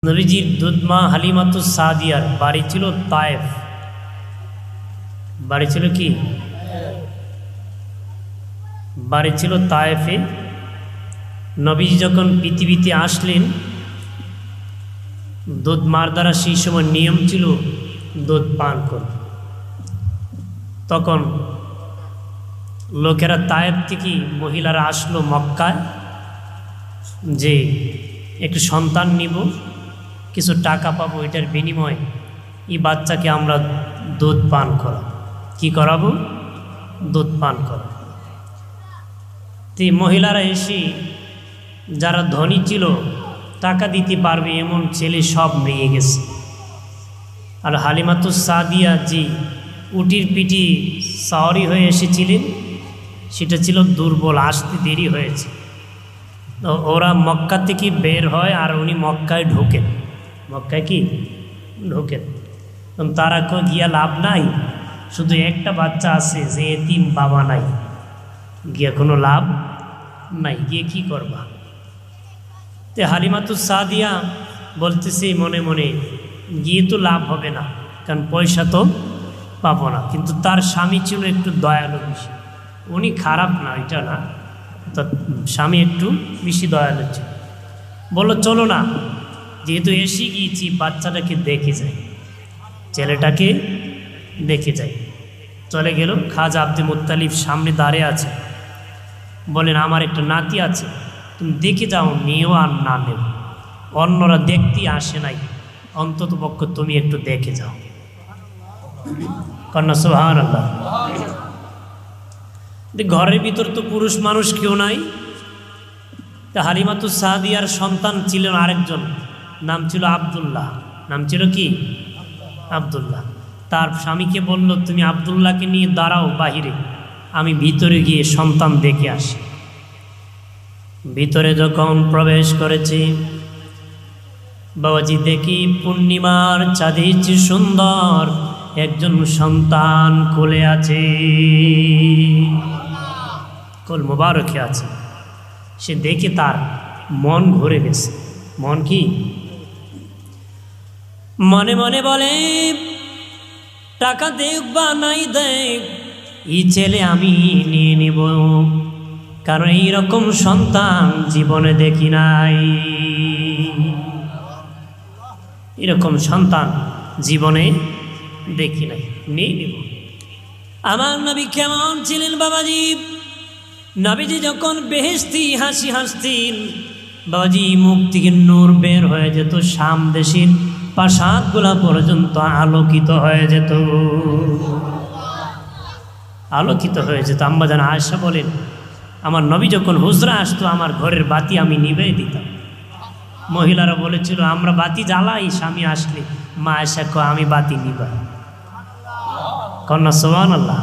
নবীজির দুধমা হালিমাতুস সাদিয়ার বাড়ি ছিল তায়েফ। বাড়ি ছিল কি? বাড়ি ছিল তায়েফে। নবীজি যখন পৃথিবীতে আসলেন, দুধ মার দ্বারা সেই সময় নিয়ম ছিল দুধ পান কর। তখন লোকেরা তায়েফ থেকে মহিলারা আসলো মক্কায়, যে একটু সন্তান নিব, কিছু টাকা পাবো, এটার বিনিময়ে এই বাচ্চাকে আমরা দুধ পান করাবো। কি করাবো? দুধ পান করাবো। তো মহিলারা এসে যারা ধনী ছিল, টাকা দিতে পারবে এমন ছেলে সব নিয়ে গেছে। আর হালিমাতুস সাদিয়া যে উটির পিঠি সাওয়ারি হয়ে এসেছিলেন, সেটা ছিল দুর্বল, আসতে দেরি হয়েছে। তো ওরা মক্কা থেকে বের হয় আর উনি মক্কায় ঢোকেন। মক্কায় কি ঢোকেন? তারা গিয়া লাভ নাই, শুধু একটা বাচ্চা আছে যে এতিম, বাবা নাই, গিয়া কোনো লাভ নাই, গিয়ে কি করবা? তে হালিমাতুস সাদিয়া বলতেছে মনে মনে, গিয়ে তো লাভ হবে না, কারণ পয়সা তো পাবো না। কিন্তু তার স্বামী ছিল একটু দয়ালু বেশি। উনি খারাপ না, এটা না, তার স্বামী একটু বেশি দয়ালু ছিল। বললো চলো না, যেহেতু এসে গিয়েছি, বাচ্চাটাকে দেখে যাই, ছেলেটাকে দেখে যাই। চলে গেল। খাজা আব্দুল মুত্তালিব সামনে দাঁড়িয়ে আছে। বলেন আমার একটা নাতি আছে, তুমি দেখে যাও, নিও আর না নেও, অন্যরা দেখতে আসে নাই, অন্তত পক্ষ তুমি একটু দেখে যাও। কন্যা সুবহানাল্লাহ। ঘরের ভিতর তো পুরুষ মানুষ কেউ নাই। তা হালিমাতুস সাদিয়ার সন্তান ছিলেন আরেকজন, নাম ছিল আব্দুল্লাহ। নাম ছিল কি? আব্দুল্লাহ। তার স্বামীকে বলল, তুমি আব্দুল্লাহকে নিয়ে দাঁড়াও বাহিরে, আমি ভিতরে গিয়ে সন্তান দেখে আসি। ভিতরে যখন প্রবেশ করেছি, বাবাজি দেখি পূর্ণিমার চাঁদের চেয়ে সুন্দর একজন সন্তান কোলে আছে, কোল মোবারকে আছে। সে দেখে তার মন ভরে গেছে। মন কি? মনে মনে বলে, টাকা দেখ বা নাই দেখ, এই ছেলে আমি নিয়ে নিব, কারণ এইরকম সন্তান জীবনে দেখি নাই। এরকম সন্তান জীবনে দেখি নাই, নিয়ে নিব। আমার নবী কেমন ছিলেন বাবাজি? নবীজি যখন বেহেশতি হাসি হাসতেন, বাবাজি মুখ থেকে নূর বের হয়ে যেত, শাম দেশের প্রাসাদগুলা পর্যন্ত আলোকিত হয়ে যেত, আলোকিত হয়ে যেত। আম্মাজান আয়েশা বলেন, আমার নবী যখন হুজরা আসতো, আমার ঘরের বাতি আমি নিভিয়ে দিতাম। মহিলারা বলেছিল, আমরা বাতি জ্বালাই স্বামী আসলে। মা আয়েশা কয়, আমি বাতি নিবাই। কন্যা সুবহানাল্লাহ।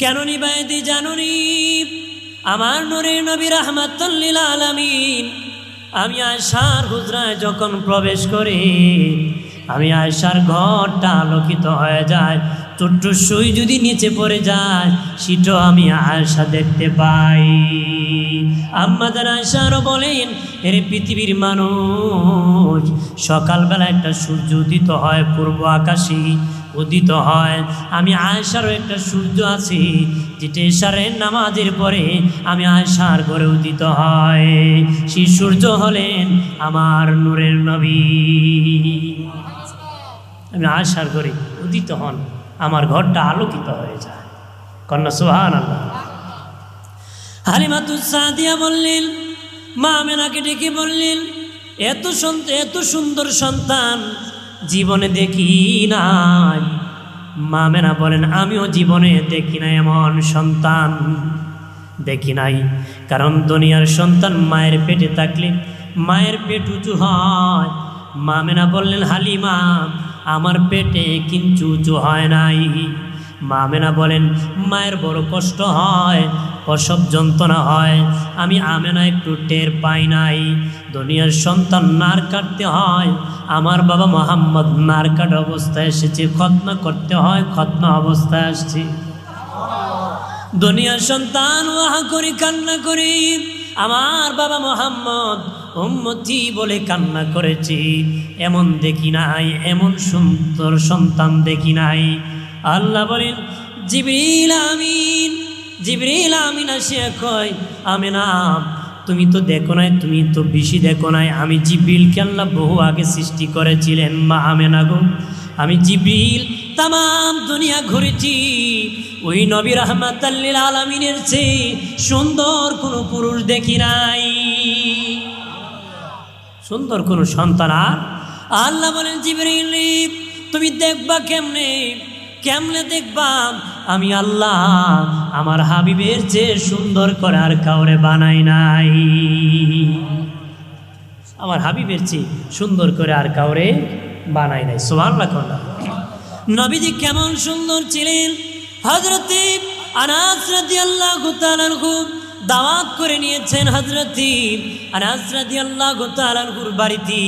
কেন নিবাই দি জানুনি? আমার নূরের নবী রাহমাতুল লিল আলামিন, আমি আয়েশার হুজরায় যখন প্রবেশ করি, আমি আয়েশার ঘরটা আলোকিত হয়ে যায়। ছোট্ট সুই যদি নিচে পড়ে যায়, সেটাও আমি আয়েশা দেখতে পাই। আম্মাজান আয়েশারও বলেন, এর পৃথিবীর মানুষ, সকালবেলা একটা সূর্য উদিত হয় পূর্ব আকাশে, উদিত হয়। আমি আয়েশারও একটা সূর্য আছে, যেটা এশারের নামাজের পরে আমি আয়েশার ঘরে উদিত হয়। সেই সূর্য হলেন আমার নূরের নবী। আমি আয়েশার ঘরে উদিত হন, আমার ঘরটা আলোকিত হয়ে যায়। কন্যা সুবহানাল্লাহ। হালিমাতুস সাদিয়া বললেন, মা আমেনাকে ডেকে বললেন, এত সুন্দর সন্তান জীবনে দেখি নাই। মা আমেনা বলেন, আমিও জীবনে দেখি নাই এমন সন্তান, দেখি নাই। কারণ দুনিয়ার সন্তান মায়ের পেটে থাকলে মায়ের পেট উঁচু হয়। মা আমেনা বললেন, হালিমা, আমার পেটে কিন্তু উঁচু হয় নাই। মা আমেনা বলেন, মায়ের বড় কষ্ট হয়, প্রসব যন্ত্রণা হয়, আমি আমেনা একটু টের পাই নাই। দুনিয়ার সন্তান নার কাটতে হয়, আমার বাবা মোহাম্মদ নার কাটা অবস্থায় এসেছে, খতনা করতে হয়, খতনা অবস্থায় আসছে। দুনিয়ার সন্তান ওয়াহা করি, কান্না করি, আমার বাবা মোহাম্মদ উম্মতি বলে কান্না করেছি, এমন দেখি নাই, এমন সুন্দর সন্তান দেখি নাই। আল্লাহ বলেন জিবরিল আমিন আসিয়া কয়, আমেনা তুমি তো দেখো নাই, তুমি তো বেশি দেখো নাই, আমি জিবরিলকে আল্লাহ বহু আগে সৃষ্টি করেছিলেন মা আমেনা গো। আমি জিবরিল তামাম দুনিয়া ঘুরেছি, ওই নবী রাহমাতাল লিল আলামিনের চেয়ে সুন্দর কোনো পুরুষ দেখি নাই, সুন্দর কোনো সন্তান। আর আল্লাহ বলেন জিবরিল তুমি দেখবা কেমনে দেখবা, আমি আল্লাহ আমার হাবিবের চেয়ে সুন্দর করে আর কাউরে বানাই নাই, আমার হাবিবের চেয়ে সুন্দর করে আর কাউরে বানাই নাই। সুবহানাল্লাহ। নবীজি কেমন সুন্দর ছিলেন। হযরতে আনাস রাদিয়াল্লাহু তাআলা আনহু দাওয়াত করে নিয়েছেন হযরতে আনাস রাদিয়াল্লাহু তাআলা আনহুর বাড়িতে।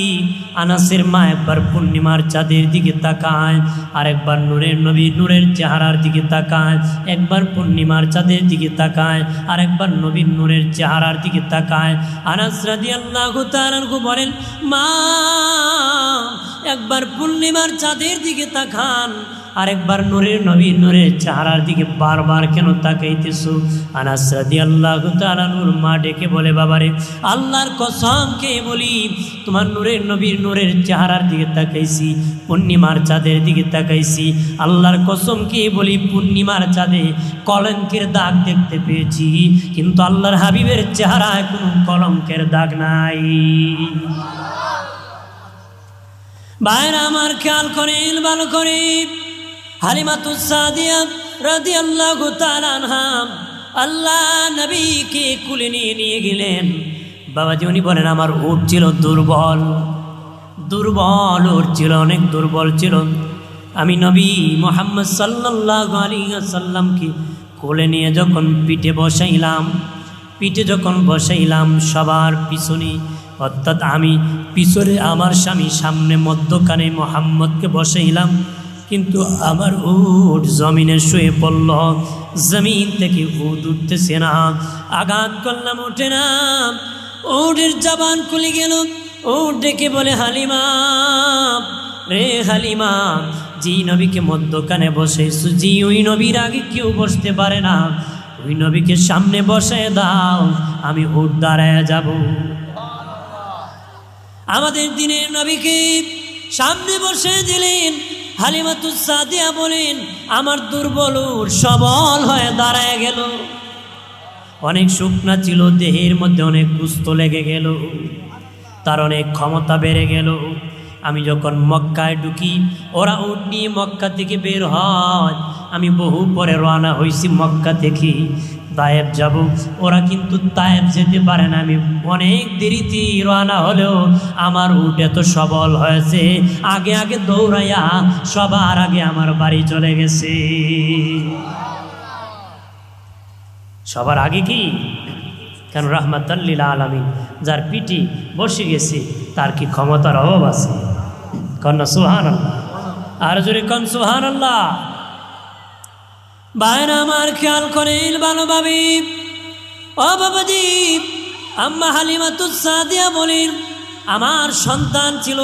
আনাসের মা একবার পূর্ণিমার চাঁদের দিকে তাকায়, আর একবার নূরের নবী নূরের চেহারার দিকে তাকায়, একবার পূর্ণিমার চাঁদের দিকে তাকায়, আর একবার নবীর নূরের চেহারার দিকে তাকায়। আনাস রাদিয়াল্লাহু তাআলা আনহু বলেন, মা একবার পূর্ণিমার চাঁদের দিকে তাকান, আরেকবার নূরের নবী নূরের চেহারার দিকে বারবার কেন তাকাইতেছো? আনাস রাদিয়াল্লাহু তাআলা নূর মা ডেকে বলে, বাবারে আল্লাহর কসম কে বলি, তোমার নূরের নবীর নূরের চেহারার দিকে তাকাইছি, পূর্ণিমার চাঁদের দিকে তাকাইছি, আল্লাহর কসম কে বলি পূর্ণিমার চাঁদে কলঙ্কের দাগ দেখতে পেয়েছি, কিন্তু আল্লাহর হাবিবের চেহারায় কোনো কলঙ্কের দাগ নাই। ভাইরা আমার খেয়াল করেন ভালো করে, হালিমাতুস সাদিয়া রাদিয়াল্লাহু তাআলা আনহা আল্লাহ নবীকে কুলে নিয়ে গেলেন। বাবাজি উনি বলেন, আমার উট ছিল দুর্বল, উট ছিল অনেক দুর্বল ছিল। আমি নবী মুহাম্মদ সাল্লাল্লাহু আলাইহি ওয়াসাল্লামকে কোলে নিয়ে যখন পিঠে যখন বসাইলাম সবার পিছনে, অর্থাৎ আমি পিছনে আমার স্বামী, সামনে মধ্যখানে মুহাম্মদকে বসাইলাম, কিন্তু আমার উট জমিনে শুয়ে পড়ল, জমিন থেকে উট উঠতেছে না, আঘাত করলাম ওঠে না, উটের জবান খুলে গেল। উট ডেকে বলে, হালিমা রে হালিমা, জি নবীকে মধ্যখানে বসাইছো, জি ওই নবীর আগে কেউ বসতে পারে না, ওই নবীকে সামনে বসায় দাও, আমি উট দাঁড়ায় যাব। আমাদের দিনের নবীকে সামনে বসে দিলেন। হালিমাতুস সাদিয়া বলেন, আমার দুর্বল উট সবল হয়ে দাঁড়ায় গেল, অনেক শুকনা ছিল, দেহের মধ্যে অনেক গুস্ত লেগে গেল, তার অনেক ক্ষমতা বেড়ে গেল। আমি যখন মক্কায় ঢুকি, ওরা উট নিয়ে মক্কা থেকে বের হয়, আমি বহু পরে রওনা হয়েছি মক্কা থেকে তায়েব যাব, ওরা কিন্তু তায়েব যেতে পারে না। আমি অনেক দেরিতে রওনা হলেও আমার উট এত সবল হয়েছে, আগে আগে দৌড়াইয়া সবার আগে আমার বাড়ি চলে গেছে। সবার আগে কি? কেন রাহমাতাল লিল আলামিন যার পিঠে বসে গেছে, তার কি ক্ষমতার অভাব আছে? কন্যা সুবহানাল্লাহ, আর জোরে কন সুবহানাল্লাহ। বাইরে আমার খেয়াল করেন ভালোভাবে। ও বাবাজি, আম্মা হালিমাতুস সাদিয়া বলেন, আমার সন্তান ছিল,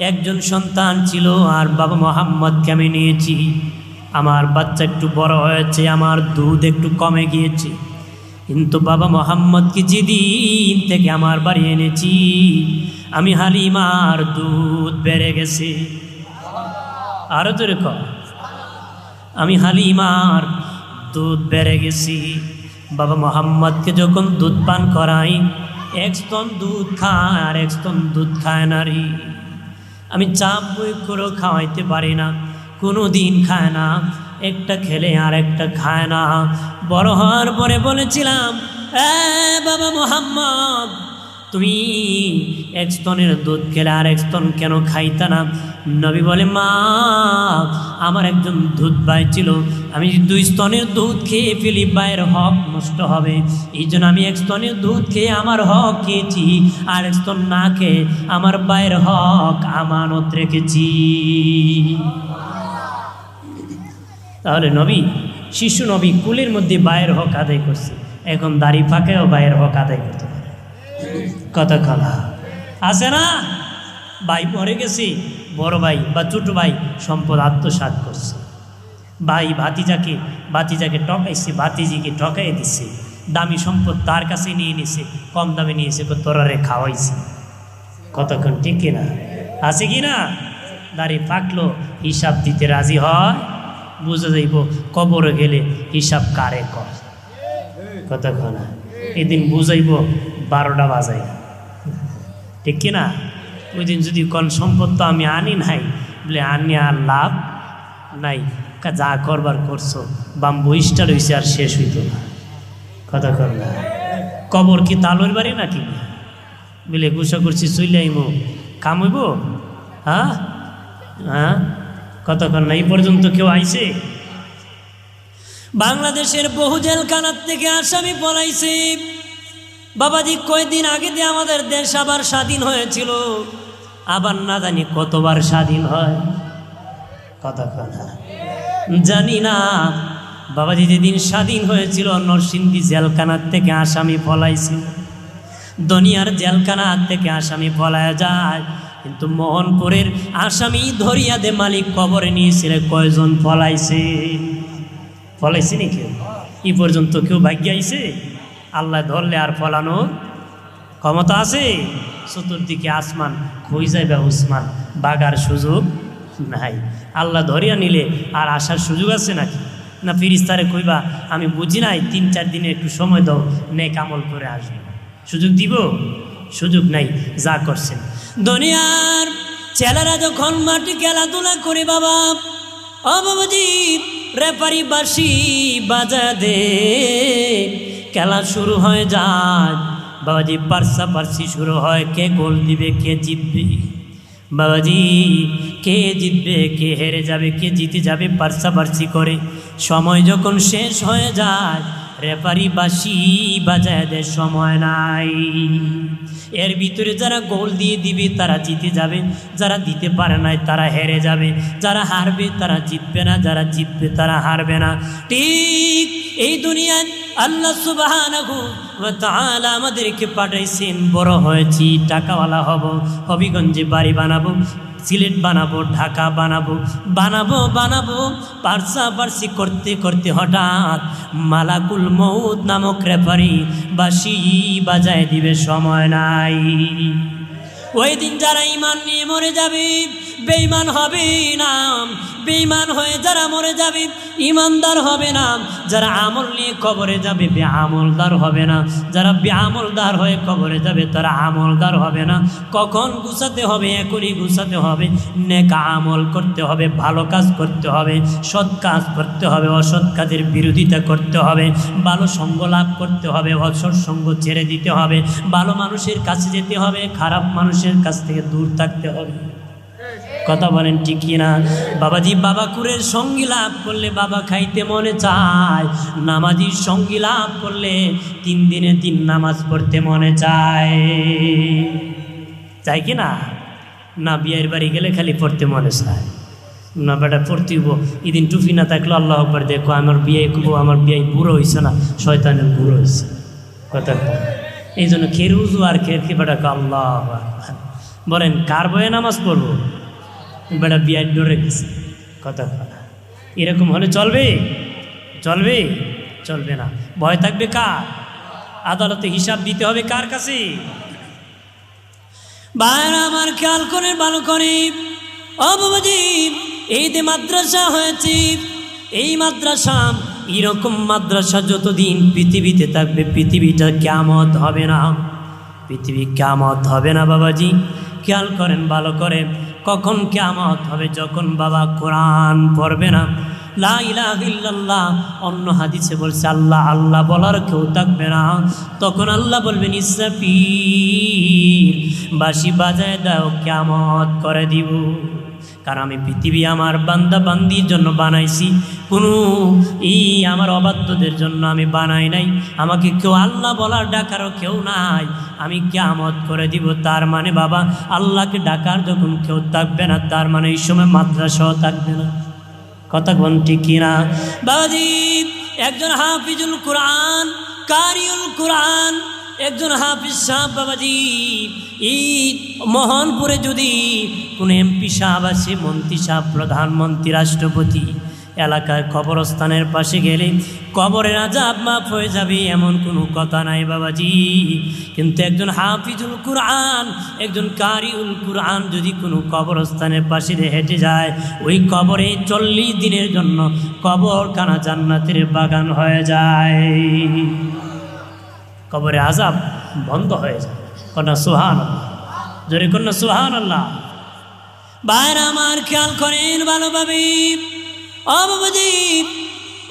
একজন সন্তান ছিল, আর বাবা মোহাম্মদকে আমি নিয়েছি। আমার বাচ্চা একটু বড় হয়েছে, আমার দুধ একটু কমে গিয়েছে, কিন্তু বাবা মোহাম্মদকে যেদিন থেকে আমার বাড়ি এনেছি, আমি হালিমার দুধ বেড়ে গেছে। আরো জোরে কর, আমি হালিমার দুধ বেড়ে গেছি। বাবা মোহাম্মদকে যখন দুধ পান করাই, এক স্তন দুধ খায় আর এক স্তন দুধ খায় নারী। আমি চাপ বই করেও খাওয়াইতে পারি না, কোনো দিন খায় না, একটা খেলে আর একটা খায় না। বড় হওয়ার পরে বলেছিলাম, বাবা মোহাম্মদ, তুমি এক স্তনের দুধ খেলে আর এক স্তন কেন খাইতা না? নবী বলে, মা আমার একজন দুধ ভাই ছিল, আমি দুই স্তনের দুধ খেয়ে ফেলি, ভাইয়ের হক নষ্ট হবে, এই জন্য আমি এক স্তনের দুধ খেয়ে আমার হক খেয়েছি, আর এক স্তন না খেয়ে আমার ভাইয়ের হক আমানত রেখেছি। তাহলে নবী, শিশু নবী কুলের মধ্যে ভাইয়ের হক আদায় করছে, এখন দাড়ি ফাঁকেও ভাইয়ের হক আদায় করতে পারে। কথা কলা আছে না? ভাই মরে গেছে, বড় ভাই বা ছোট ভাই সম্পদ আত্মসাৎ করছে, ভাই ভাতিজাকে ঠকাইছে, ভাতিজিকে ঠকাই দিচ্ছে, দামি সম্পদ তার কাছে নিয়ে নিছে, কম দামে নিয়েছে, তোরারে খাওয়াইছে। কতক্ষণ ঠিক কিনা? আছে কি না? দাড়ি পাকলো হিসাব দিতে রাজি হয়, বুঝে যাইব কবরে গেলে হিসাব কারে কর। কতক্ষণ এদিন বুঝাইব 12টা বাজাই, ঠিক কিনা? ওই দিন যদি কোন সম্পদ তো আমি আনি নাই, বলে আনি আর লাভ নাই, যা করবার করছো, বাম্বু স্টার হয়েছে আর শেষ হইত না। কথা কর না, কবর কি তালুর বাড়ি নাকি? বলে গুসা করছি চলে আইমো, কামইব? হ্যাঁ হ্যাঁ, কতক্ষণ না? এই পর্যন্ত কেউ আইছে? বাংলাদেশের বহু জেলখানার থেকে আসামি পলাইছে। বাবাজি কয়দিন আগে দিয়ে আমাদের দেশ আবার স্বাধীন হয়েছিল, আবার না জানি কতবার স্বাধীন হয়। কতক্ষণ জানি না। বাবাজি যেদিন স্বাধীন হয়েছিল নরসিংদী জেলখানার থেকে আসামি পলাইছিল, দুনিয়ার জেলখানার থেকে আসামি পলায়া যায়, কিন্তু মোহনপুরের আসামি ধরিয়া দে মালিক কবরে নিয়েছিল। কয়জন পলাইছে? পলাইছে নি কেউ? এই পর্যন্ত কেউ ভাগ্য আইছে? আল্লাহ ধরলে আর ফলানোর ক্ষমতা আছে? চতুর্দিকে আসমান, খুঁই যাইবে উসমান, বাগার সুযোগ নাই। আল্লাহ ধরিয়া নিলে আর আসার সুযোগ আছে নাকি? না ফিরিস্তারে কইবা আমি বুঝি নাই, 3-4 দিনে একটু সময় দাও, নেক আমল করে আসবে, সুযোগ দিব? সুযোগ নাই। যা করছেন দুনিয়ার ছেলেরা যখন মাটি খেলাধুলা করে, বাবা ও বাবাজি রেপারি বাঁশি বাজা দে, খেলা শুরু হয়ে যায়। বাবাজি পার্সি শুরু হয়, কে গোল দিবে, কে জিতবে? বাবাজি কে জিতবে, কে হেরে যাবে, কে জিতে যাবে, পার্সি করে। সময় যখন শেষ হয়ে যায়, রেফারি বাঁশি বাজায় দেয়, সময় নাই। এর ভিতরে যারা গোল দিয়ে দিবে তারা জিতে যাবে, যারা দিতে পারে নাই তারা হেরে যাবে, যারা হারবে তারা জিতবে না, যারা জিতবে তারা হারবে না। ঠিক এই দুনিয়ায় আল্লাহ সুবহানাহু ওয়া তাআলা আমাদেরকে পাঠাইছেন, বড় হয়েছি, টাকাওয়ালা হব, হবিগঞ্জে বাড়ি বানাবো, সিলেট বানাবো, ঢাকা বানাবো পার্সি করতে করতে হঠাৎ মালাকুল মউত নামক রেফারি বাঁশি বাজায় দিবে, সময় নাই। ওই দিন যারা ঈমান নিয়ে মরে যাবে বেঈমান হবে না, বেঈমান হয়ে যারা মরে যাবে ঈমানদার হবে না, যারা আমল নিয়ে কবরে যাবে বেআমলদার হবে না, যারা বেআমলদার হয়ে কবরে যাবে তারা আমলদার হবে না। কখন গুছাতে হবে? এখনই গুছাতে হবে। নেক আমল করতে হবে, ভালো কাজ করতে হবে, সৎ কাজ করতে হবে, অসৎ কাজের বিরোধিতা করতে হবে, ভালো সঙ্গ লাভ করতে হবে, অসৎ সঙ্গ ছেড়ে দিতে হবে, ভালো মানুষের কাছে যেতে হবে, খারাপ মানুষের কাছ থেকে দূর থাকতে হবে। কথা বলেন ঠিক কিনা? বাবাজি বাবাকুরের সঙ্গী লাভ করলে বাবা খাইতে মনে চায়, নামাজির সঙ্গী লাভ করলে 3 দিনে 3 নামাজ পড়তে মনে চায়। চাই কি না? না বিয়ের বাড়ি গেলে খালি পড়তে মনে চায় না, বেটা পড়তেইব। এদিন টুপি না থাকলে আল্লাহ আকবার দেখো আমার বিয়ে করবো, আমার বিয়ে বুড়ো হয়েছে না, শয়তানের বুড়ো হয়েছে। কথা এই জন্য খেরুজু আর খেরকে বেটা আল্লাহ বলেন, কার বয়ে নামাজ পড়বো? বেটা বিয়ার ডরে গেছে। কথা এরকম হলে চলবে? চলবে? চলবে না। ভয় থাকবে কার? আদালতে হিসাব দিতে হবে কার কাছে? ভাইরা আমার খেয়াল করে ভালো করে, ও বাবাজি এই যে মাদ্রাসা হয়েছে, এই মাদ্রাসা এরকম মাদ্রাসা যতদিন পৃথিবীতে থাকবে পৃথিবীটা কিয়ামত হবে না, পৃথিবী কিয়ামত হবে না। বাবাজি খেয়াল করেন ভালো করে, কখন কিয়ামত হবে? যখন বাবা কোরআন পড়বে না, লা ইলাহা ইল্লাল্লাহ, অন্য হাদিসে বলছে আল্লাহ আল্লাহ বলার কেউ থাকবে না, তখন আল্লাহ বলবেন ইসরাফিল বাঁশি বাজায় দাও, কিয়ামত করে দিব। কারণ আমি পৃথিবী আমার বান্দা বান্দির জন্য বানাইছি, কোনো আমার অবাধ্যদের জন্য আমি বানাই নাই। আমাকে কেউ আল্লাহ বলার ডাকারও কেউ নাই, আমি কিয়ামত করে দিব। তার মানে বাবা আল্লাহকে ডাকার যখন কেউ থাকবে না, তার মানে এই সময় মাদ্রাসাও থাকবে না। কথা কোন ঠিক কিনা? বাবাজি একজন হাফিজুল কোরআন, কারিউল কোরআন, একজন হাফিজ সাহেব বাবাজি, এই মোহনপুরে যদি কোনো এমপি সাহেব আসে, মন্ত্রী সাহেব, প্রধানমন্ত্রী, রাষ্ট্রপতি, এলাকার কবরস্থানের পাশে গেলে কবরের আযাব মাফ হয়ে যাবে এমন কোনো কথা নাই বাবাজি। কিন্তু একজন হাফিজুল কুরআন, একজন কারিউল কুরআন যদি কোনো কবরস্থানের পাশে দিয়ে হেঁটে যায়, ওই কবরে 40 দিনের জন্য কবরখানা জান্নাতের বাগান হয়ে যায়, কবরে আযাব বন্ধ হয়ে যায়। কন্যা সুবহানাল্লাহ, জোরে কন্যা সুবহানাল্লাহ। ভাইরা আমার খেয়াল করেন ভালোভাবে, ও বাবাজি,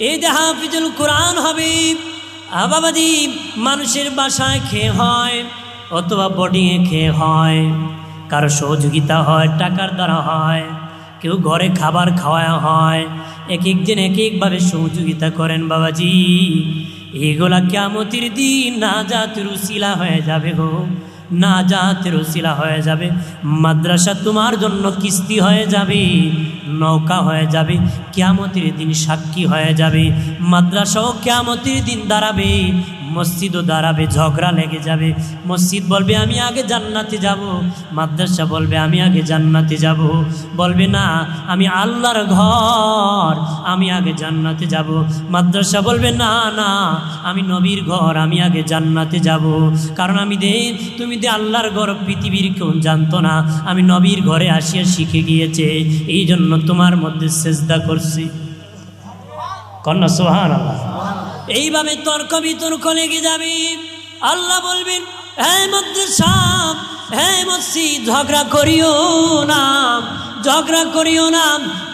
এই যে হাফিজুল কোরআন হবে, বাবাজি, মানুষের বাসায় খেয়ে হয় অথবা বোর্ডিংয়ে খেয়ে হয়, কারো সহযোগিতা হয়, টাকার দ্বারা হয়, কেউ ঘরে খাবার খাওয়া হয়, এক একজন এক একভাবে সহযোগিতা করেন বাবাজি। এগুলা কিয়ামতের দিন নাজাতের উসিলা হয়ে যাবে গো, নাজাতের উসিলা হয়ে যাবে। মাদ্রাসা তোমার জন্য কিস্তি হয়ে যাবে, নৌকা হয়ে যাবে, কিয়ামতের দিন সাক্ষী হয়ে যাবে। মাদ্রাসাও কিয়ামতের দিন দাঁড়াবে, মসজিদও দাঁড়াবে, ঝগড়া লেগে যাবে। মসজিদ বলবে আমি আগে জান্নাতে যাব, মাদ্রাসা বলবে আমি আগে জান্নাতে যাব। বলবে না, আমি আল্লাহর ঘর, আমি আগে জান্নাতে যাব। মাদ্রাসা বলবে না না, আমি নবীর ঘর, আমি আগে জান্নাতে যাব। কারণ তুমি আল্লাহর ঘর পৃথিবীর কেউ জানতো না, আমি নবীর ঘরে আসিয়া শিখে গিয়েছে, এই জন্য তোমার মধ্যে সেজদা করছি। কন্যা সুবহানাল্লাহ। এইভাবে তর্ক বিতর্ক লেগে যাবে। আল্লাহ বলবেন, হে মাদ্রাসা, হে মসজিদ, ঝগড়া করিও না, ঝগড়া করিও না।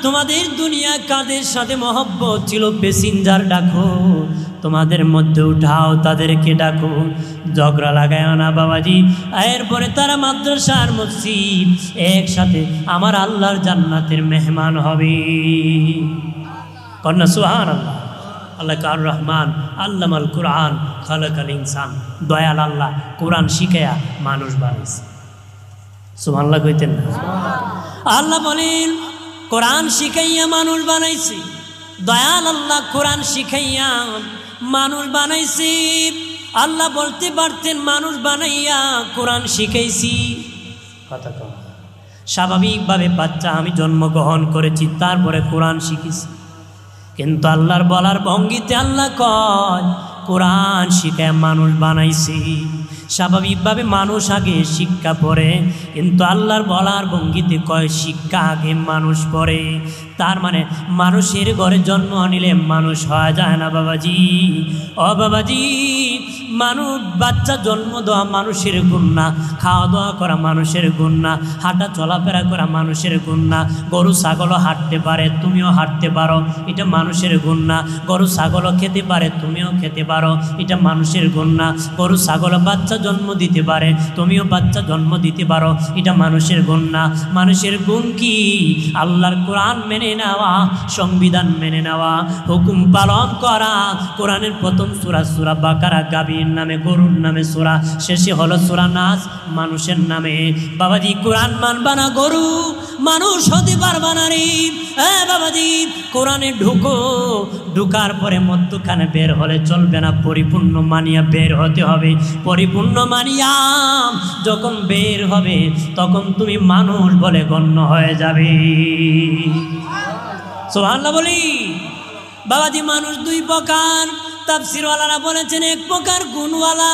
তোমাদের দুনিয়া কাদের সাথে মহব্বত ছিল, প্যাসেঞ্জার ডাকো, তোমাদের মধ্যে উঠাও, তাদেরকে ডাকো, ঝগড়া লাগায় না বাবাজি। এরপরে তারা মাদ্রাসার মসজিদ একসাথে আমার আল্লাহর জান্নাতের মেহমান হবে। কন্যা সুবহানাল্লাহ। আল্লাহ কার রহমান, আল্লামাল কুরআন, খালাকাল ইনসান, দয়াল আল্লাহ কোরআন শিখায়া মানুষ বানাইছে। সুবহানাল্লাহ কইতেন না? আল্লাহ বলেন কোরআন শিখাইয়া মানুষ বানাইছে, দয়াল আল্লাহ কোরআন শিখাইয়া মানুষ বানাইছে। আল্লাহ বলতে পারতেন মানুষ বানাইয়া কোরআন শিখাইছি, কথা কম। স্বাভাবিকভাবে বাচ্চা আমি জন্মগ্রহণ করেছি, তারপরে কোরআন শিখেছি। কিন্তু আল্লাহর বলার ভঙ্গিতে আল্লাহ কয় কোরআন শিখায় মানুষ বানাইছি। স্বাভাবিকভাবে মানুষ আগে শিক্ষা পড়ে, কিন্তু আল্লাহর বলার ভঙ্গিতে কয় শিক্ষা আগে মানুষ পড়ে। তার মানে মানুষের ঘরে জন্ম নিলে মানুষ হওয়া যায় না বাবাজি। ও বাবাজি, মানুষ বাচ্চা জন্ম দেওয়া মানুষের গুণ না, খাওয়া দাওয়া করা মানুষের গুণ না, হাঁটা চলাফেরা করা মানুষের গুণ না। গরু ছাগলও হাঁটতে পারে, তুমিও হাঁটতে পারো, এটা মানুষের গুণ না। গরু ছাগলও খেতে পারে, তুমিও খেতে পারো, এটা মানুষের গুণ না। গরু ছাগলও বাচ্চা জন্ম দিতে পারে, তুমিও বাচ্চা জন্ম দিতে পারো, এটা মানুষের গুণ না। মানুষের গুণ কি? আল্লাহর কোরআন মেনে নেওয়া, সংবিধান মেনে নেওয়া, হুকুম পালন করা। কোরআনের প্রথম সূরা সূরা বাকারা, গাভীর নামে, গরুর নামে সূরা, শেষে হলো সূরা নাস, মানুষের নামে। বাবাজি, কোরআন মানবা না, গরু মানুষ হতে পারবা না রে। হ্যাঁ বাবাজি, কোরআনে ঢুকো, ঢুকার পরে মধ্যখানে বের হলে চলবে না, পরিপূর্ণ মানিয়া বের হতে হবে। পরিপূর্ণ মানিয়া যখন বের হবে, তখন তুমি মানুষ বলে গণ্য হয়ে যাবে। সুবহানাল্লাহ বলি। বাবাজি, মানুষ দুই প্রকার। তাফসীরওয়ালারা বলেছেন এক প্রকার গুণওয়ালা,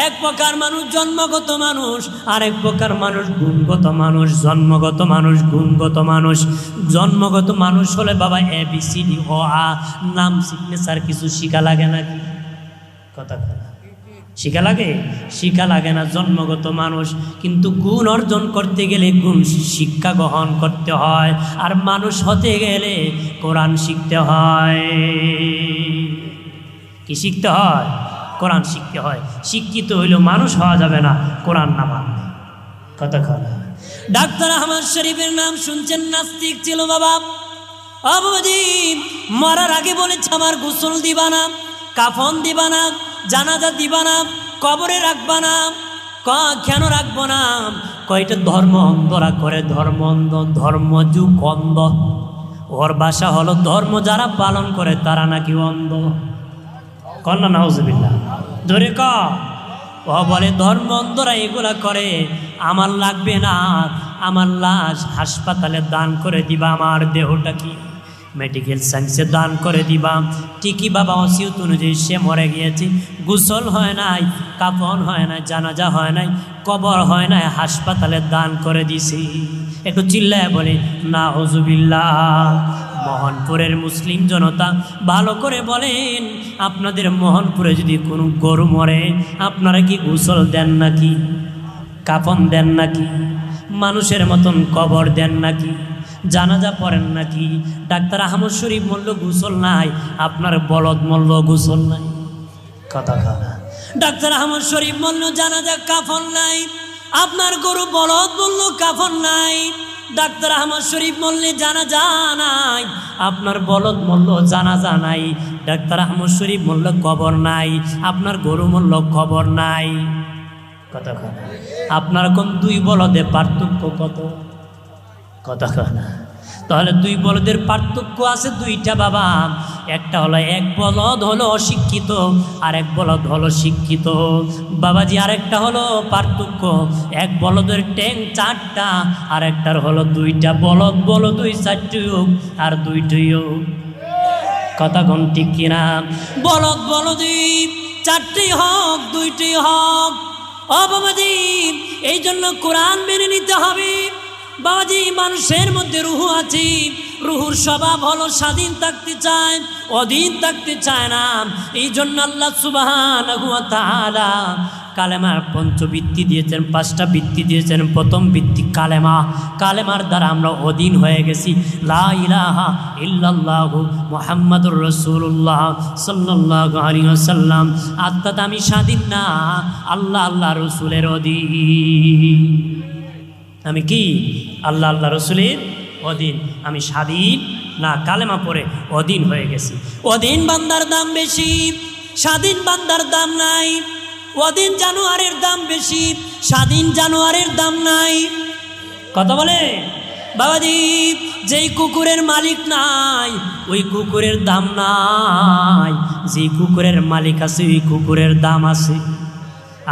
এক প্রকার মানুষ জন্মগত মানুষ, আর এক প্রকার মানুষ গুণগত মানুষ। জন্মগত মানুষ, গুণগত মানুষ। জন্মগত মানুষ হলে বাবা ABCD অ আ নাম সিগনেচার কিছু শিখা লাগে নাকি? কথা শিখা লাগে? শিখা লাগে না, জন্মগত মানুষ। কিন্তু গুণ অর্জন করতে গেলে গুণ শিক্ষা গ্রহণ করতে হয়, আর মানুষ হতে গেলে কোরআন শিখতে হয়। কি শিখতে হয়? কোরআন শিখতে হয়। শিক্ষিত হইলেও মানুষ হওয়া যাবে না কোরআন না মানলে। কথা কথা। ডাক্তার আহমদ শরীফের নাম শুনছেন, নাস্তিক ছিল বাবা। বাবাজি, মরার আগে বলেছে আমার গোসল দিবা না, কাফন দিবা না, জানাজা দিবা না, কবরে রাখবা না। কেন রাখবো না? কয়টা ধর্ম অন্ধরা করে, ধর্ম অন্ধ, ধর্মযুগ অন্ধ। ওর ভাষা হলো ধর্ম যারা পালন করে তারা নাকি অন্ধ। কন্যা নাউজুবিল্লাহ, ধরে ক। ও বলে ধর্মন্ধরা এগুলা করে, আমার লাগবে না, আমার লাশ হাসপাতালে দান করে দিবা, আমার দেহটা কি মেডিকেল সায়েন্সে দান করে দিবা। ঠিকই বাবা ওসিয়ত অনুযায়ী সে মরে গিয়েছে, গোসল হয় নাই, কাফন হয় নাই, জানাজা হয় নাই, কবর হয় নাই, হাসপাতালে দান করে দিছি। একটু চিল্লায় বলে নাউজুবিল্লাহ। মোহনপুরের মুসলিম জনতা ভালো করে বলেন, আপনাদের মোহনপুরে যদি কোনো গরু মরে আপনারা কি গোসল দেন নাকি, কাফন দেন নাকি, মানুষের মতন কবর দেন নাকি, জানাজা পড়েন নাকি? ডাক্তার আহমদ শরীফ মূল্য গোসল নাই, আপনার বলদ মূল্য গোসল নাই। কথা কথা ডাক্তার আহমদ শরীফ মূল্য জানাজা কাফন নাই, আপনার গরু বলদ মূল্য কাফন নাই। ডাক্তার আহমদ শরীফ মূল্যে জানাজা নাই, আপনার বলদ মূল্য জানাজা নাই। ডাক্তার আহমদ শরীফ মূল্য কবর নাই, আপনার গরু মূল্য কবর নাই। কথা কথা আপনার কোন দুই বলদে পার্থক্য কত? কথা না, তাহলে দুই বলদের পার্থক্য আছে দুইটা বাবা। একটা হলো এক বলদ হলো অশিক্ষিত, আর এক বলদ হলো শিক্ষিত বাবাজি। আরেকটা হলো পার্থক্য, এক বলদের ট্যাং চারটা, আর একটার হলো দুইটা। বলদ বলো দুই চারটি হোক আর দুইটাই হোক। কথা কোন ঠিক কিনা? বলদ বলো দুই চারটি হোক দুইটি হোক। ও বাবাজি, এই জন্য কোরআন মেনে নিতে হবে বাবাজি। মানুষের মধ্যে রুহ আছে, রুহুর স্বভাব হলো স্বাধীন থাকতে চায়, অধীন থাকতে চায় না। এই জন্য আল্লাহ সুবহানাহু ওয়া তাআলা কালেমার পঞ্চবৃত্তি দিয়েছেন, পাঁচটা বৃত্তি দিয়েছেন। প্রথম বৃত্তি কালেমা, কালেমার দ্বারা আমরা অধীন হয়ে গেছি। লা ইলাহা ইল্লাল্লাহু মুহাম্মাদুর রাসূলুল্লাহ সাল্লাল্লাহু আলাইহি ওয়াসাল্লাম। অর্থাৎ আমি স্বাধীন না, আল্লাহ আল্লাহ রসুলের অধীন। আমি কি আল্লাহ আল্লাহ রসুলের অধীন, আমি স্বাধীন না। কালেমা পড়ে অধীন হয়ে গেছি। অধীন বান্দার দাম বেশি, স্বাধীন বান্দার দাম নাই। অধীন জানোয়ারের দাম বেশি, স্বাধীন জানোয়ারের দাম নাই। কথা বলে বাবাজি, যেই কুকুরের মালিক নাই ওই কুকুরের দাম নাই, যেই কুকুরের মালিক আছে ওই কুকুরের দাম আছে।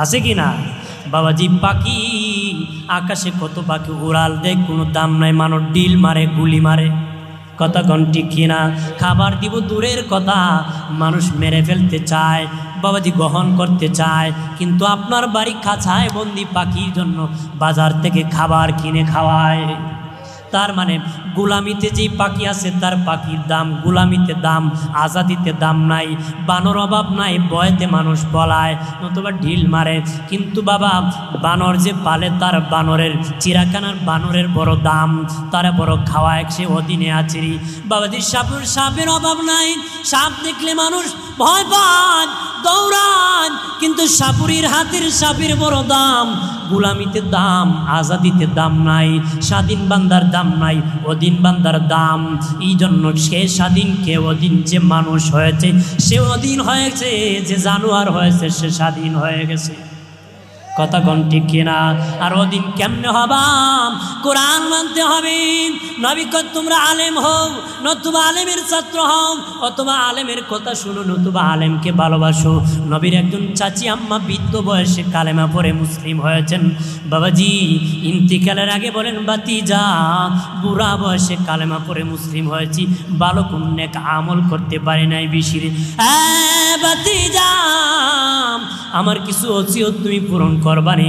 আছে কি না বাবাজি? পাখি আকাশে কত পাখি উড়াল দেয়, কোনো দাম নাই। মানুষ ডিল মারে, গুলি মারে। কথা ঠিক কিনা? খাবার দিব দূরের কথা, মানুষ মেরে ফেলতে চায় বাবাজি, গ্রহণ করতে চায়। কিন্তু আপনার বাড়ি খাঁচায় বন্দি পাখির জন্য বাজার থেকে খাবার কিনে খাওয়ায়। তার মানে গোলামিতে যেই পাখি আছে তার পাখির দাম, গোলামিতে দাম, আজাদিতে দাম নাই। বানর অভাব নাই, বয়েতে মানুষ বলায় নতুবা ঢিল মারে। কিন্তু বাবা বানর যে পালে তার বানরের চিড়াখানার বানরের বড় দাম, তারা বড় খাওয়ায়, সে অধীনে আছে। বাবাজি সাপের অভাব নাই, সাপ দেখলে মানুষ ভয় পান, দৌড়ান। কিন্তু সাপুরির হাতের সাপের বড় দাম। গোলামিতে দাম, আজাদিতে দাম নাই। স্বাধীন বান্দার দাম নাই, অধীন বান্দার দাম। এই জন্য সে স্বাধীন, কে অধীন। যে মানুষ হয়েছে সে অধীন হয়েছে, যে জানোয়ার হয়েছে সে স্বাধীন হয়ে গেছে। কথা কোন ঠিক কিনা? আর অধীন কেমনে হবা? কোরআন মানতে হবে। নবী কয় তোমরা আলেম হও, নতুবা আলেমের ছাত্র হও, অথবা আলেমের কথা শুনো, নতুবা আলেমকে ভালোবাসো। নবীর একজন চাচি আম্মা বৃদ্ধ বয়সে কালেমা পড়ে মুসলিম হয়েছেন বাবাজি। ইন্তিকালের আগে বলেন বাতিজা, বুড়া বয়সে কালেমা পড়ে মুসলিম হয়েছি, ভালো কোন নেক আমল করতে পারি নাই বেশিরে। বাতিজা, আমার কিছু ওসিয়ত তুমি পূরণ করবানি।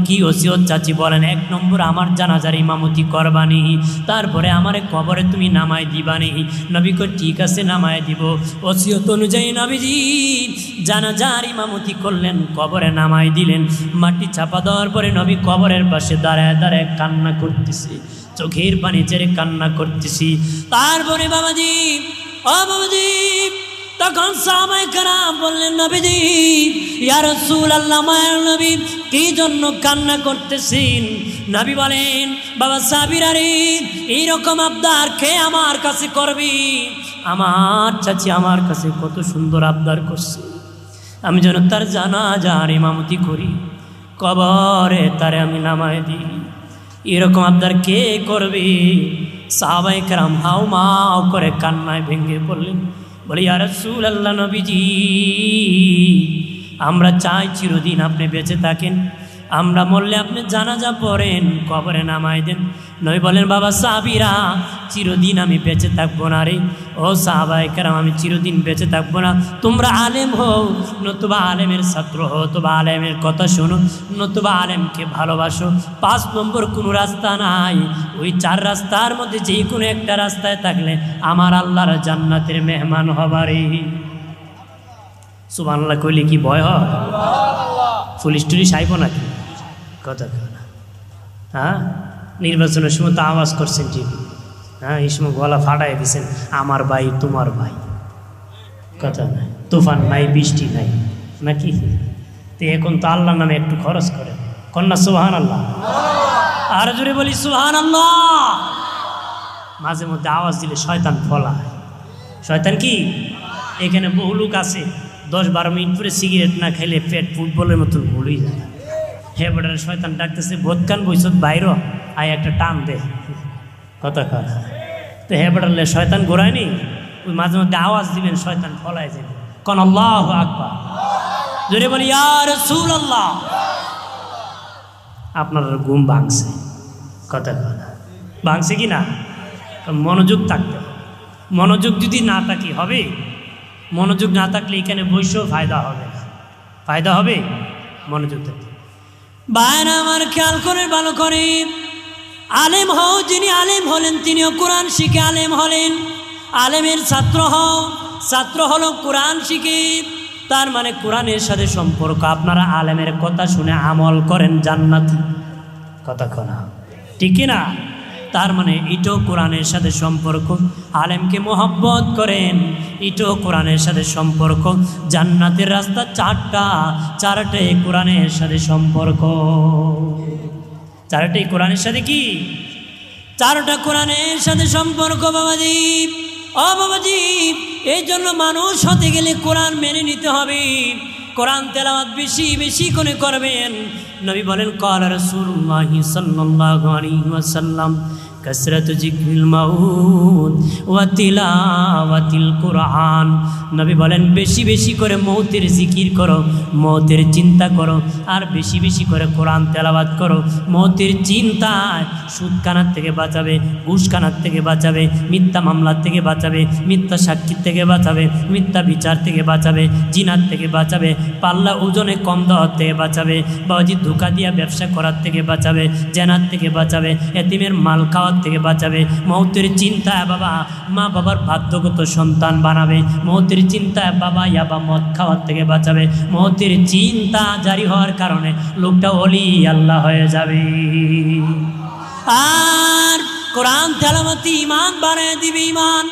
কি ওসিয়ত চাচি? বলেন, 1 নম্বর আমার জানাজার ইমামতি করবানি, তারপরে আমারে কবরে তুমি নামায় দিবানি। নবী কই ঠিক আছে, নামায় দিব। ওসিয়ত অনুযায়ী নবীজি জানাজার ইমামতি করলেন, কবরে নামায় দিলেন। মাটি চাপা দেওয়ার পরে নবী কবরের পাশে দাঁড়ায় দাঁড়ায় কান্না করতেছে, চোখের পানি ছেড়ে কান্না করতেছি। তারপরে বাবাজি, ও বাবাজি, তখন সাহাবায়ে কেরাম বললেন, নবীজি ইয়া রাসূলুল্লাহ, মায়ের নবী কি জন্য কান্না করতেছেন? নবী বলেন, বাবা সাবিরা রে, এইরকম আবদার কে আমার কাছে করবি? আমার চাচি আমার কাছে কত সুন্দর আবদার করছে, আমি যেন তার জানাজার ইমামতি করি, কবরে তারে আমি নামায় দিই। এরকম আবদার কে করবে? সাহাবায়ে কেরাম হাউ মাউ করে কান্নায় ভেঙে পড়লেন। বলে ইয়া রাসূলুল্লাহ, নবীজি আমরা চাই চিরদিন আপনি বেঁচে থাকেন, আমরা মরলে আপনি জানাজা পড়েন, কবরে নামাই দেন। নবী বলেন, বাবা সাহাবীরা, চিরদিন আমি বেঁচে থাকবো না রে। ও সাহাবায়ে কেরাম, আমি চিরদিন বেঁচে থাকবো না। তোমরা আলেম হও, নতুবা আলেমের ছাত্র হও, অথবা আলেমের কথা শোনো, নতুবা আলেমকে ভালোবাসো। 5 নম্বর কোনো রাস্তা নাই। ওই 4 রাস্তার মধ্যে যে কোনো একটা রাস্তায় থাকলে আমার আল্লাহর জান্নাতের মেহমান হবারে। সুবহানাল্লাহ কইলে কি ভয় হয়? পুলিশ টুলিশ আইব নাকি? কথা না। হ্যাঁ, নির্বাচনের সময় তো আওয়াজ করছেন টিভি, হ্যাঁ, এই সময় গলা ফাটাই দিচ্ছেন, আমার ভাই তোমার ভাই। কথা নাই, তুফান নাই, বৃষ্টি নাই, নাকি? তো এখন তো আল্লাহর নামে একটু খরচ করে, কন্যা সুবহানাল্লাহ। আর জোরে বলি সুবহানাল্লাহ। মাঝে মধ্যে আওয়াজ দিলে শয়তান ফলায়। শয়তান কি? এখানে বহু লোক আছে 10-12 মিনিট পরে সিগারেট না খাইলে পেট ফুটবলের মতন ভুলই যায়। হে বেটার শয়তান ডাকতেছে, ভোটকান বইছত বাইর আয় একটা টান দে। কথা কথা। তো হে বেটারলে শয়তান ঘোরায়নি, ওই মাঝে মধ্যে আওয়াজ দিবেন, শয়তান ফলায় যাবে। কোন আল্লাহু আকবার, জোরে বলি ইয়া রাসূলুল্লাহ। আপনার ঘুম ভাঙছে, কথা কথা ভাঙছে কি না? মনোযোগ থাকতে হবে। মনোযোগ যদি না থাকি হবে, মনোযোগ না থাকলে এখানে বসেও ফায়দা হবে না। ফায়দা হবে মনোযোগ থাকতে। বাইরে আমার খেয়াল করে ভালো করে, আলেম হও, যিনি আলেম হলেন তিনিও কোরআন শিখে আলেম হলেন। আলেমের ছাত্র হও, ছাত্র হলো কোরআন শিখে। তার মানে কোরআনের সাথে সম্পর্ক। আপনারা আলেমের কথা শুনে আমল করেন, জান্নাতি। কথা কনা ঠিক কিনা? তার মানে এটাও কোরআনের সাথে সম্পর্ক। আলেমকে মোহাব্বত করেন, এটাও কোরআনের সাথে সম্পর্ক। জান্নাতের রাস্তা 4টা, 4টাই কোরআনের সাথে সম্পর্ক। 4টাই কোরআনের সাথে কি? 4টা কোরআনের সাথে সম্পর্ক বাবাজি। ও বাবাজি, এই জন্য মানুষ হতে গেলে কোরআন মেনে নিতে হবে। কোরআন তেলাওয়াত বেশি বেশি করে করবেন। নবী বলেন, ক্বালা রাসূলুল্লাহ সাল্লাল্লাহু আলাইহি ওয়াসাল্লাম, কাসরাতু যিকরিল মাউত ওয়া তিলাওয়াতিল কুরআন। নবী বলেন, বেশি বেশি করে মৌতের জিকির করো, মৌতের চিন্তা করো, আর বেশি বেশি করে কোরআন তেলাওয়াত করো। মৌতের চিন্তায় সুদখানার থেকে বাঁচাবে, ঘুষখানার থেকে বাঁচাবে, মিথ্যা মামলার থেকে বাঁচাবে, মিথ্যা সাক্ষীর থেকে বাঁচাবে, মিথ্যা বিচার থেকে বাঁচাবে, জিনার থেকে বাঁচাবে, পাল্লা ওজনে কম দেওয়ার থেকে বাঁচাবে, বাবাজি ধোঁকা দিয়া ব্যবসা করার থেকে বাঁচাবে, জেনার থেকে বাঁচাবে, এতিমের মাল খাওয়ার থেকে বাঁচাবে। মৌতের চিন্তায় বাবা মা বাবার বাধ্যগত সন্তান বানাবে। মৌতের চিন্তায় বাবা ইয়াবা মদ খাওয়ার থেকে বাঁচাবে। মৌতের চিন্তা জারি হওয়ার কারণে লোকটা ওলি আল্লাহ হয়ে যাবে। আর কোরআন তেলাওয়াতি ইমান বাড়ায় দিবে। ইমান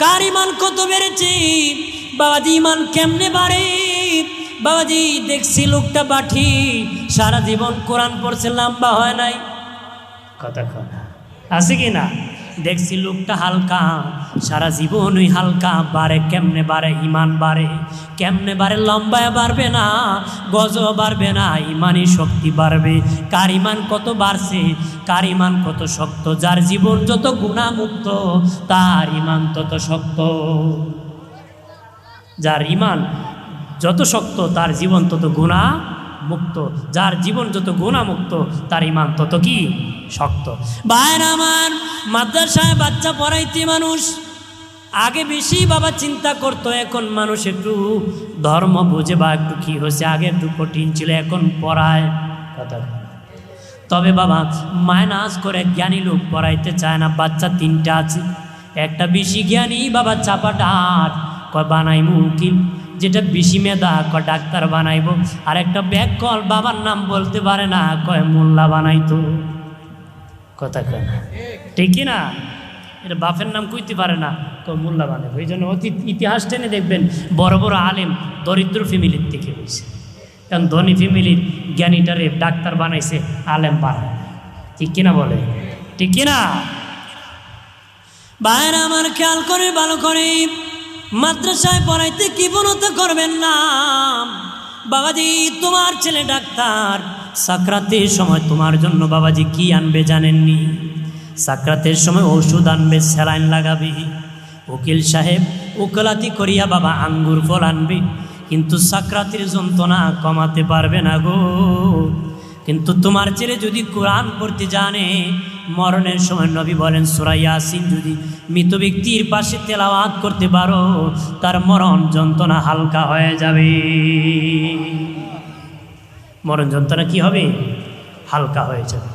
কার ইমান কত বেড়েছে বাবাজি? ইমান কেমনে বাড়ে বাবাজি? দেখছি লোকটা বাঠি, সারা জীবন কোরআন পড়ছে, লম্বা হয় নাই। কথা কথা আছে কি না? দেখছি লোকটা হালকা, সারা জীবন ওই হালকা। বাড়ে কেমনে বাড়ে? ইমান বাড়ে কেমনে বাড়ে? লম্বায় বাড়বে না, গজ বাড়বে না, ইমানই শক্তি বাড়বে। কার ইমান কত বাড়ছে, কার ইমান কত শক্ত? যার জীবন যত গুণামুক্ত তার ইমান তত শক্ত। যার ইমান যত শক্ত তার জীবন তত গুণা মুক্ত। যার জীবন যত গুণামুক্ত তার ইমান তত কি শক্ত। বাইরে আমার মাদ্রাসায় বাচ্চা পড়াইতে মানুষ আগে বেশি বাবা চিন্তা করতো, এখন মানুষ একটু ধর্ম বুঝে বা একটু কি হয়েছে, আগে একটু কঠিন ছিল, এখন পড়ায়। কথা তবে বাবা মাইনাস করে জ্ঞানী লোক পড়াইতে চায় না। বাচ্চা 3টা আছে, একটা বেশি জ্ঞানী বাবা চাপাটার কয় বানাইমু উকিল, যেটা বেশি মেধা কয় ডাক্তার বানাইব, আর একটা ব্যাগ কল বাবার নাম বলতে পারে না কয় মোল্লা বানাইতো। কথা কয় না ঠিক না? এটা বাপের নাম কইতে পারে না কয় মোল্লা বানাইব। এই জন্য অতীত ইতিহাস টেনে দেখবেন বড় বড় আলেম দরিদ্র ফ্যামিলির থেকে হয়েছে। কারণ ধনী ফ্যামিলির জ্ঞানীটারে ডাক্তার বানাইছে, আলেম বানায়। ঠিক কিনা বলে? ঠিক কিনা? বাইরে আমার খেয়াল করে ভালো করে, মাদ্রাসায় পড়াইতে কি বনতা করবেন না বাবাজি। তোমার ছেলে ডাক্তার, সাকরাতের সময় তোমার জন্য বাবাজি কি আনবে জানেননি? সাকরাতের সময় ওষুধ আনবে, স্যালাইন লাগাবে। উকিল সাহেব উকালাতি করিয়া বাবা আঙ্গুর ফল আনবে, কিন্তু সাকরাতের যন্ত্রণা কমাতে পারবে না গো। কিন্তু তোমার ছেলে যদি কোরআন পড়তে জানে, মরণের সময় নবী বলেন সূরা ইয়াসিন যদি মৃত ব্যক্তির পাশে তেলাওয়াত করতে পারো, তার মরণ যন্ত্রণা হালকা হয়ে যাবে। মরণ যন্ত্রণা কি হবে? হালকা হয়ে যাবে।